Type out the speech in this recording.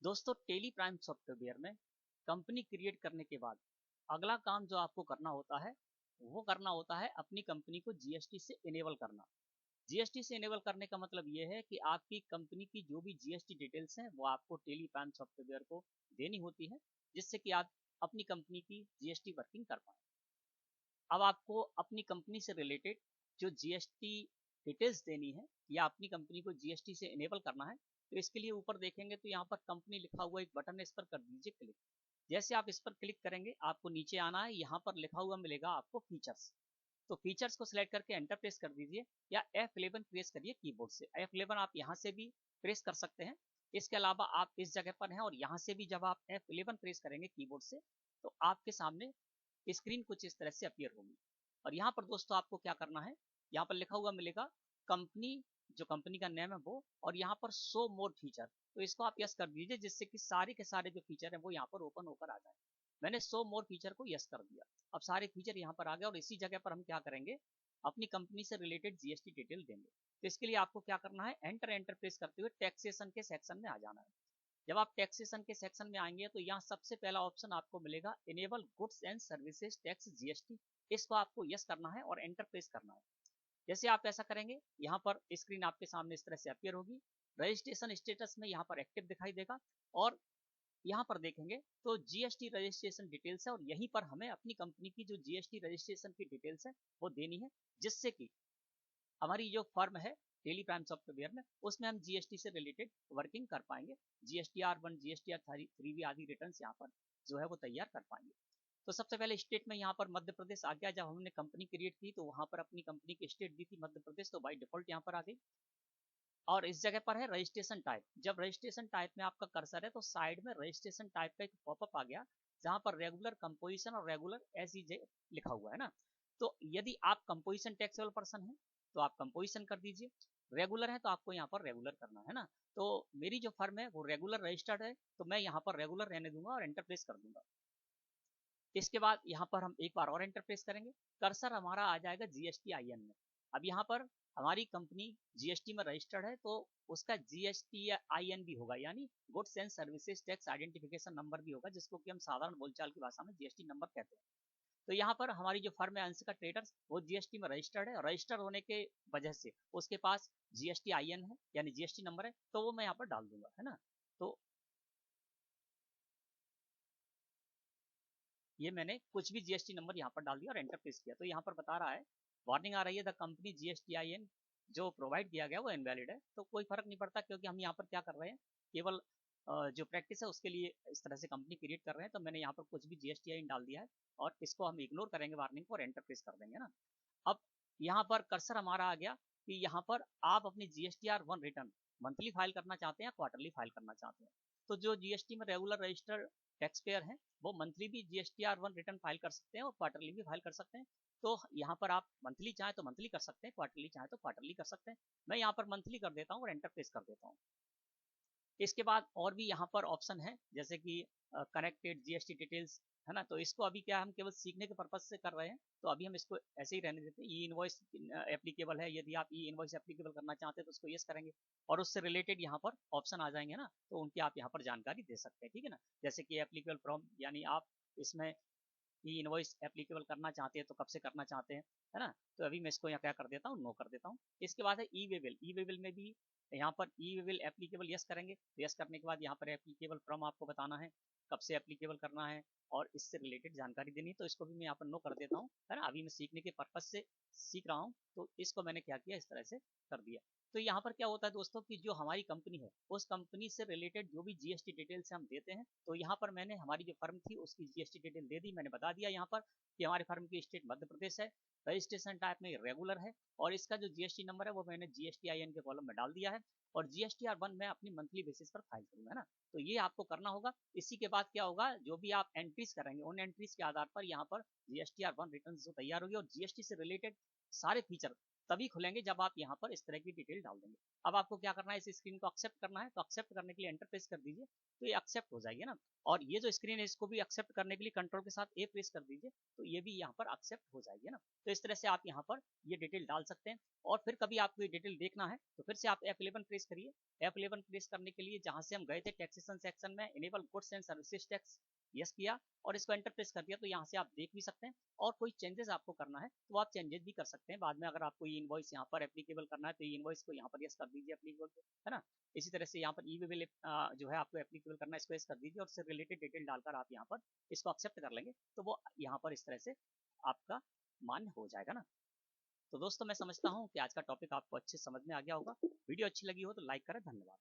दोस्तों Tally Prime software में company create करने के बाद अगला काम जो आपको करना होता है वो करना होता है अपनी कंपनी को जीएसटी से इनेबल करना। जीएसटी से इनेबल करने का मतलब ये है कि आपकी कंपनी की जो भी जीएसटी डिटेल्स हैं वो आपको टेली प्राइम सॉफ्टवेयर को देनी होती है, जिससे कि आप अपनी कंपनी की जीएसटी वर्किंग कर पाए। अब आपको अपनी कंपनी से रिलेटेड जो जीएसटी डिटेल्स देनी है या अपनी कंपनी को जीएसटी से इनेबल करना है, तो इसके लिए ऊपर देखेंगे तो यहाँ पर कंपनी लिखा हुआ एक बटन है, इस पर कर दीजिए क्लिक। जैसे आप इस पर क्लिक करेंगे आपको नीचे आना है, यहाँ पर लिखा हुआ मिलेगा आपको फीचर्स। तो फीचर्स को सिलेक्ट करके एंटर प्रेस कर दीजिए या F11 प्रेस करिए कीबोर्ड से। F11 आप यहाँ से भी प्रेस कर सकते हैं। इसके अलावा आप इस जगह पर हैं और यहाँ से भी जब आप F11 प्रेस करेंगे कीबोर्ड से तो आपके सामने स्क्रीन कुछ इस तरह से अपीयर होगी। और यहाँ पर दोस्तों आपको क्या करना है, यहाँ पर लिखा हुआ मिलेगा कंपनी, जो कंपनी का नेम है वो, और यहाँ पर शो मोर फीचर, तो इसको आप यस कर दीजिए, जिससे कि सारे के सारे जो फीचर है वो यहाँ पर ओपन होकर आ जाए। मैंने शो मोर फीचर को यस कर दिया। अब सारे फीचर यहाँ पर आ गए और इसी जगह पर हम क्या करेंगे, अपनी कंपनी से रिलेटेड जीएसटी डिटेल देंगे। तो इसके लिए आपको क्या करना है, एंटर एंटर प्रेस करते हुए टैक्सेशन के सेक्शन में आ जाना है। जब आप टैक्सेशन के सेक्शन में आएंगे तो यहाँ सबसे पहला ऑप्शन आपको मिलेगा enable goods and services tax GST. इसको आपको यस करना है और एंटर प्रेस करना है। जैसे आप ऐसा करेंगे यहाँ पर स्क्रीन आपके सामने इस तरह से अपीयर होगी। रजिस्ट्रेशन स्टेटस में यहाँ पर एक्टिव दिखाई देगा और यहाँ पर देखेंगे तो जीएसटी रजिस्ट्रेशन डिटेल्स है और यहीं पर हमें अपनी कंपनी की जो जीएसटी रजिस्ट्रेशन की डिटेल्स है वो देनी है, जिससे कि हमारी जो फर्म है टेली प्राइम सॉफ्टवेयर में उसमें हम जीएसटी से रिलेटेड वर्किंग कर पाएंगे। जीएसटीआर 1 जीएसटीआर 3 भी आदि रिटर्न यहाँ पर जो है वो तैयार कर पाएंगे। तो सबसे पहले स्टेट में यहाँ पर मध्य प्रदेश आ गया। जब हमने कंपनी क्रिएट की तो वहाँ पर अपनी कंपनी की स्टेट दी थी मध्य प्रदेश, तो बाई डिफॉल्ट यहाँ पर आ गई। और इस जगह पर है रजिस्ट्रेशन टाइप। जब रजिस्ट्रेशन टाइप में आपका कर्सर है तो साइड में रजिस्ट्रेशन टाइप का एक पॉपअप आ गया जहाँ पर रेगुलर, कंपोजिशन और रेगुलर एसईजे लिखा हुआ है ना। तो यदि आप कंपोजिशन टैक्सेबल पर्सन है तो आप कंपोजिशन कर दीजिए, रेगुलर है तो आपको यहाँ पर रेगुलर करना है ना। तो मेरी जो फर्म है वो रेगुलर रजिस्टर्ड है तो मैं यहाँ पर रेगुलर रहने दूंगा और एंटर प्रेस कर दूंगा। इसके बाद यहाँ पर हम एक बार और एंटर प्रेस करेंगे, कर्सर हमारा आ जाएगा जीएसटी आईएन में। अब यहाँ पर हमारी कंपनी जीएसटी में रजिस्टर्ड है तो उसका जीएसटी आईएन भी होगा, यानी goods and services tax identification number भी होगा, जिसको कि हम साधारण बोलचाल की भाषा में जीएसटी नंबर कहते हैं। तो यहाँ पर हमारी जो फर्म है अंशिका ट्रेडर्स वो जीएसटी में रजिस्टर्ड है, रजिस्टर्ड होने के वजह से उसके पास जीएसटी आईएन है यानी जीएसटी नंबर है, तो वो मैं यहाँ पर डाल दूंगा, है ना। तो ये मैंने कुछ भी जीएसटी नंबर यहाँ पर डाल दिया और एंटर प्रेस किया तो यहाँ पर बता रहा है, वार्निंग आ रही है द कंपनी जीएसटी आईएन जो प्रोवाइड किया गया वो इनवैलिड है। तो कोई फर्क नहीं पड़ता क्योंकि हम यहाँ पर क्या कर रहे हैं, केवल जो प्रैक्टिस है उसके लिए इस तरह से कंपनी क्रिएट कर रहे हैं। तो मैंने यहाँ पर कुछ भी जीएसटी आईएन डाल दिया है और इसको हम इग्नोर करेंगे वार्निंग को और एंटर प्रेस कर देंगे ना। अब यहाँ पर कर्सर हमारा आ गया कि यहाँ पर आप अपनी GSTR 1 रिटर्न मंथली फाइल करना चाहते हैं या क्वार्टरली फाइल करना चाहते हैं। तो जो जीएसटी में रेगुलर रजिस्टर्ड टैक्स पेयर हैं वो मंथली भी GSTR 1 रिटर्न फाइल कर सकते हैं और क्वार्टरली भी फाइल कर सकते हैं। तो यहाँ पर आप मंथली चाहें तो मंथली कर सकते हैं, क्वार्टरली चाहें तो क्वार्टरली कर सकते हैं। मैं यहाँ पर मंथली कर देता हूँ और एंटर प्रेस कर देता हूँ। इसके बाद और भी यहाँ पर ऑप्शन है जैसे कि कनेक्टेड जीएसटी डिटेल्स, है ना। तो इसको अभी क्या हम केवल सीखने के पर्पज से कर रहे हैं तो अभी हम इसको ऐसे ही रहने देते हैं। ई इनवॉइस एप्लीकेबल है, यदि आप ई इनवॉइस एप्लीकेबल करना चाहते हैं तो उसको यस करेंगे और उससे रिलेटेड यहाँ पर ऑप्शन आ जाएंगे ना, तो उनकी आप यहाँ पर जानकारी दे सकते हैं, ठीक है ना। जैसे कि एप्लीकेबल फ्रॉम, यानी आप इसमें ई इनवॉइस एप्लीकेबल करना चाहते हैं तो कब से करना चाहते हैं, है ना। तो अभी मैं इसको यहाँ क्या कर देता हूँ, नो कर देता हूँ। इसके बाद है ई वे बिल। ई वे बिल में भी यहाँ पर ई वे बिल एप्लीकेबल यस करेंगे। यस करने के बाद यहाँ पर एप्लीकेबल फ्रॉम आपको बताना है, कब से एप्लीकेबल करना है और इससे रिलेटेड जानकारी देनी है। तो इसको भी मैं यहाँ पर नो कर देता हूँ, है ना। अभी मैं सीखने के पर्पज से सीख रहा हूँ तो इसको मैंने क्या किया, इस तरह से कर दिया। तो यहाँ पर क्या होता है दोस्तों कि जो हमारी कंपनी है उस कंपनी से रिलेटेड जो भी जीएसटी डिटेल्स हम देते हैं, तो यहाँ पर मैंने हमारी जो फर्म थी उसकी जीएसटी डिटेल दे दी। मैंने बता दिया यहाँ पर कि हमारी फर्म की स्टेट मध्य प्रदेश है, रजिस्ट्रेशन टाइप में रेगुलर है और इसका जो जीएसटी नंबर है वो मैंने जीएसटी आईएन के कॉलम में डाल दिया है और GSTR 1 मैं अपनी मंथली बेसिस पर फाइल करूंगा, है ना। तो ये आपको करना होगा। इसी के बाद क्या होगा, जो भी आप एंट्रीज करेंगे उन एंट्रीज के आधार पर यहाँ पर GSTR 1 रिटर्न जो तैयार होगी और जीएसटी से रिलेटेड सारे फीचर तभी खुलेंगे जब आप यहाँ पर इस तरह की डिटेल डाल देंगे। अब आपको क्या करना है, इस स्क्रीन को एक्सेप्ट करना है, तो एक्सेप्ट करने के लिए एंटर प्रेस कर दीजिए, तो ये एक्सेप्ट हो जाएगी ना। और ये जो स्क्रीन है इसको भी एक्सेप्ट करने के लिए कंट्रोल के साथ ए प्रेस कर दीजिए, तो ये भी यहाँ पर एक्सेप्ट हो जाएगी ना। तो इस तरह से आप यहाँ पर ये डिटेल डाल सकते हैं। और फिर कभी आपको ये डिटेल देखना है तो फिर से आप F11 प्रेस करिए। F11 प्रेस करने के लिए जहाँ से हम गए थे टैक्सेशन सेक्शन में, enable goods and services tax, yes किया और इसको एंटर प्रेस कर दिया, तो यहाँ से आप देख भी सकते हैं। और कोई चेंजेस आपको करना है तो आप चेंजेस भी कर सकते हैं बाद में। अगर आपको ये इनवॉइस यहाँ पर एप्लीकेबल करना है तो ये इनवॉइस को यहाँ पर यस कर दीजिए एप्लीकेबल, है ना। इसी तरह से यहाँ पर ई वे जो है आपको एप्लीकेबल करना है, इसको यस कर दीजिए और उससे रिलेटेड डिटेल डालकर आप यहाँ पर इसको एक्सेप्ट कर लेंगे, तो वो यहाँ पर इस तरह से आपका मान्य हो जाएगा ना। तो दोस्तों मैं समझता हूँ कि आज का टॉपिक आपको अच्छे समझ में आ गया होगा। वीडियो अच्छी लगी हो तो लाइक करें। धन्यवाद।